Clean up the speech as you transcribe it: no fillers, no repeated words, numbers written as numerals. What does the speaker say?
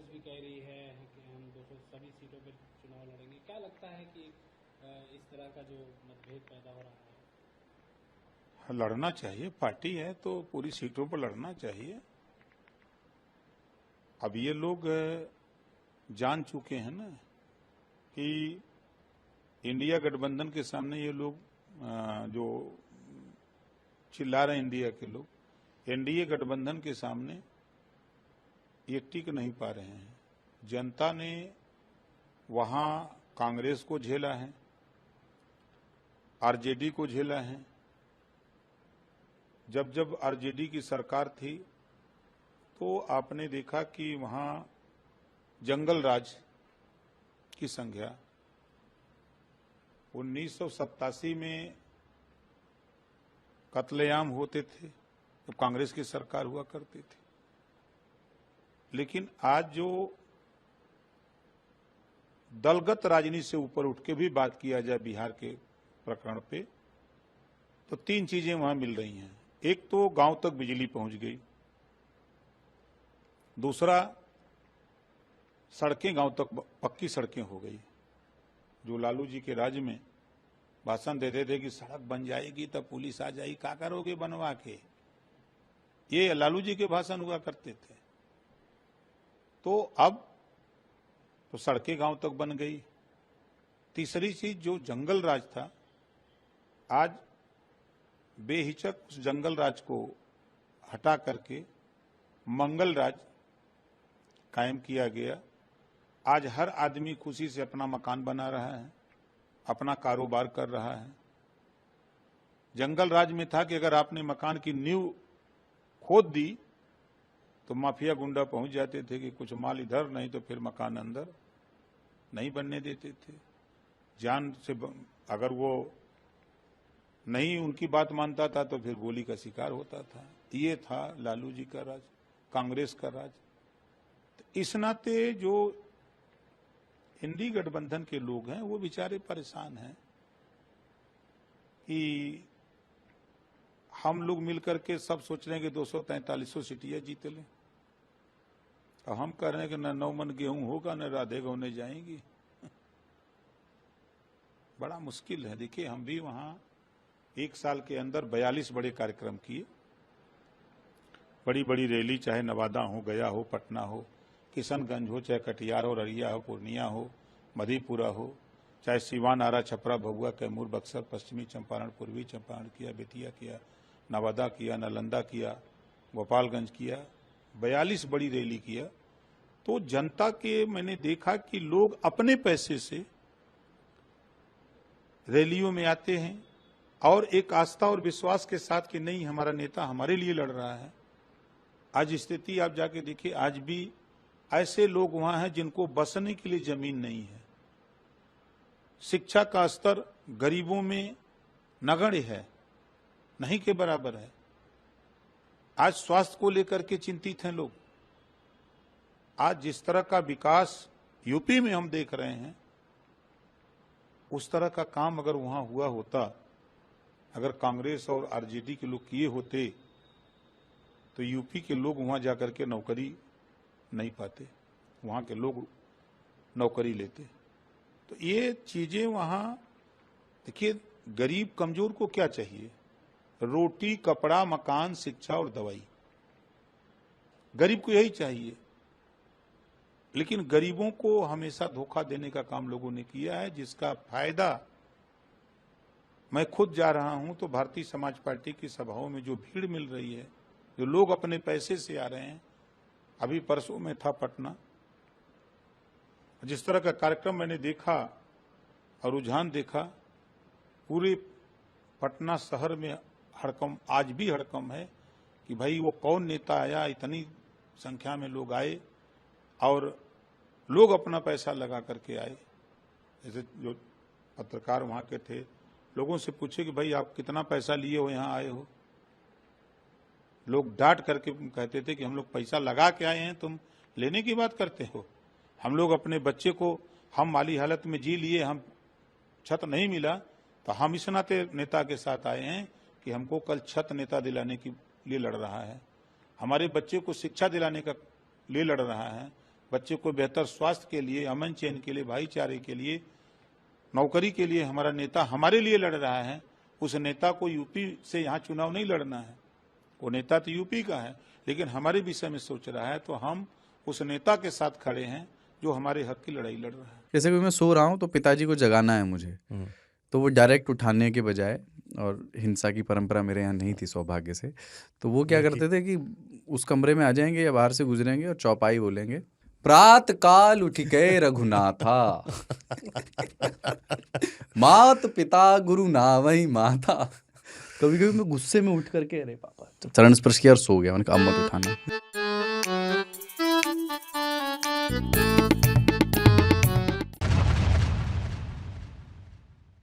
कांग्रेस भी कह रही है कि हम 200 सभी सीटों पर चुनाव लड़ेंगे। क्या लगता है कि इस तरह का जो मतभेद पैदा हो रहा है? लड़ना चाहिए, पार्टी है तो पूरी सीटों पर लड़ना चाहिए। अब ये लोग जान चुके हैं ना कि इंडिया गठबंधन के सामने ये लोग जो चिल्ला रहे हैं, इंडिया के लोग एनडीए गठबंधन के सामने ये टिक नहीं पा रहे हैं। जनता ने वहां कांग्रेस को झेला है, आरजेडी को झेला है। जब जब आरजेडी की सरकार थी तो आपने देखा कि वहां जंगल राज की संख्या 1987 में कत्लेआम होते थे तो कांग्रेस की सरकार हुआ करती थी। लेकिन आज जो दलगत राजनीति से ऊपर उठ के भी बात किया जाए बिहार के प्रकरण पे, तो तीन चीजें वहां मिल रही हैं। एक तो गांव तक बिजली पहुंच गई, दूसरा सड़कें गांव तक पक्की सड़कें हो गई। जो लालू जी के राज में भाषण देते थे कि सड़क बन जाएगी तब पुलिस आ जाएगी, क्या करोगे बनवा के, ये लालू जी के भाषण हुआ करते थे। तो अब तो सड़कें गांव तक बन गई। तीसरी चीज जो जंगल राज था, आज बेहिचक उस जंगल राज को हटा करके मंगल राज कायम किया गया। आज हर आदमी खुशी से अपना मकान बना रहा है, अपना कारोबार कर रहा है। जंगल राज में था कि अगर आपने मकान की नींव खोद दी तो माफिया गुंडा पहुंच जाते थे कि कुछ माल इधर नहीं तो फिर मकान अंदर नहीं बनने देते थे। जान से अगर वो नहीं उनकी बात मानता था तो फिर गोली का शिकार होता था। ये था लालू जी का राज, कांग्रेस का राज। तो इस नाते जो इंडी गठबंधन के लोग हैं वो बेचारे परेशान हैं कि हम लोग मिलकर के सब सोच रहे हैं कि 243 सीटें जीत लें, और हम कह रहे हैं कि न 9 मन गेहूं होगा न राधे गौने जाएंगी। बड़ा मुश्किल है। देखिए, हम भी वहां एक साल के अंदर 42 बड़े कार्यक्रम किए, बड़ी बड़ी रैली, चाहे नवादा हो, गया हो, पटना हो, किशनगंज हो, चाहे कटिहार हो, अररिया हो, पूर्णिया हो, मधेपुरा हो, चाहे सिवान, आरा, छपरा, भभुआ, कैमूर, बक्सर, पश्चिमी चंपारण, पूर्वी चंपारण किया, बेतिया किया, नवादा किया, नालंदा किया, गोपालगंज किया, 42 बड़ी रैली किया। तो जनता के मैंने देखा कि लोग अपने पैसे से रैलियों में आते हैं और एक आस्था और विश्वास के साथ कि नहीं, हमारा नेता हमारे लिए लड़ रहा है। आज स्थिति आप जाके देखिए, आज भी ऐसे लोग वहां हैं जिनको बसने के लिए जमीन नहीं है। शिक्षा का स्तर गरीबों में नगण्य है, नहीं के बराबर है। आज स्वास्थ्य को लेकर के चिंतित हैं लोग। आज जिस तरह का विकास यूपी में हम देख रहे हैं, उस तरह का काम अगर वहां हुआ होता, अगर कांग्रेस और आरजेडी के लोग किए होते, तो यूपी के लोग वहां जाकर के नौकरी नहीं पाते, वहां के लोग नौकरी लेते। तो ये चीजें वहां देखिए, गरीब कमजोर को क्या चाहिए? रोटी, कपड़ा, मकान, शिक्षा और दवाई। गरीब को यही चाहिए। लेकिन गरीबों को हमेशा धोखा देने का काम लोगों ने किया है, जिसका फायदा मैं खुद जा रहा हूं तो भारतीय समाज पार्टी की सभाओं में जो भीड़ मिल रही है, जो लोग अपने पैसे से आ रहे हैं। अभी परसों में था पटना, जिस तरह का कार्यक्रम मैंने देखा और रुझान देखा, पूरे पटना शहर में हड़कंप, आज भी हड़कंप है कि भाई वो कौन नेता आया, इतनी संख्या में लोग आए और लोग अपना पैसा लगा करके आए। जैसे जो पत्रकार वहां के थे, लोगों से पूछे कि भाई आप कितना पैसा लिए हो, यहाँ आए हो? लोग डांट करके कहते थे कि हम लोग पैसा लगा के आए हैं, तुम लेने की बात करते हो। हम लोग अपने बच्चे को, हम माली हालत में जी लिए, हम छत नहीं मिला तो हम इस नाते नेता के साथ आए हैं कि हमको कल छत नेता दिलाने के लिए लड़ रहा है, हमारे बच्चे को शिक्षा दिलाने का लिए लड़ रहा है, बच्चे को बेहतर स्वास्थ्य के लिए, अमन चैन के लिए, भाईचारे के लिए, नौकरी के लिए हमारा नेता हमारे लिए लड़ रहा है। उस नेता को यूपी से यहाँ चुनाव नहीं लड़ना है, वो नेता तो यूपी का है, लेकिन हमारे विषय में सोच रहा है, तो हम उस नेता के साथ खड़े हैं जो हमारे हक की लड़ाई लड़ रहा है। जैसे कि मैं सो रहा हूँ तो पिताजी को जगाना है मुझे, तो वो डायरेक्ट उठाने के बजाय, और हिंसा की परंपरा मेरे यहाँ नहीं थी सौभाग्य से, तो वो क्या करते थे कि उस कमरे में आ जाएंगे या बाहर से गुजरेंगे और चौपाई बोलेंगे, प्रात काल उठ गए रघुनाथा, मात पिता गुरु नावई माता। कभी कभी मैं गुस्से में उठ करके अरे पापा, चरण स्पर्श किया और सो गया। मैंने कहा अब मत उठाना।